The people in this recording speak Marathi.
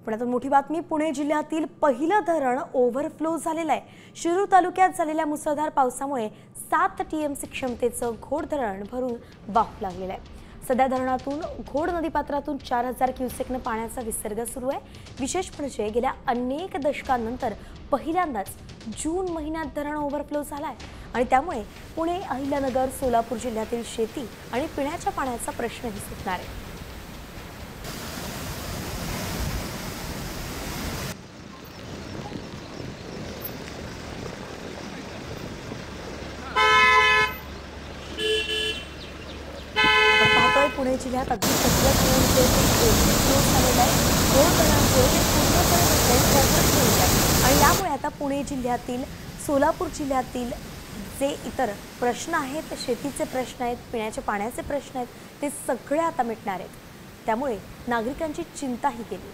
पुण्यातून मोठी बातमी। पुणे जिल्ह्यातील पहिलं धरण ओव्हरफ्लो झालेलं आहे। शिरूर तालुक्यात झालेल्या मुसळधार पावसामुळे 7 टीएमसी क्षमतेचं घोड धरण भरून वाहू लागलेलं आहे। सध्या धरणातून घोड नदीपात्रातून 4000 क्युसेकने पाण्याचा विसर्ग सुरू आहे। विशेष म्हणजे गेल्या अनेक दशकांनंतर पहिल्यांदाच जून महिन्यात धरण ओव्हरफ्लो झालाय आणि त्यामुळे पुणे, अहिल्यानगर, सोलापूर जिल्ह्यातील शेती आणि पिण्याच्या पाण्याचा प्रश्नही सुटणार आहे। पुणे जिल्ह्यात अगदी सगळ्या आणि यामुळे आता पुणे जिल्ह्यातील, सोलापूर जिल्ह्यातील जे इतर प्रश्न आहेत, शेतीचे प्रश्न आहेत, पिण्याच्या पाण्याचे प्रश्न आहेत, ते सगळे आता मिटणार आहेत। त्यामुळे नागरिकांची चिंताही गेली।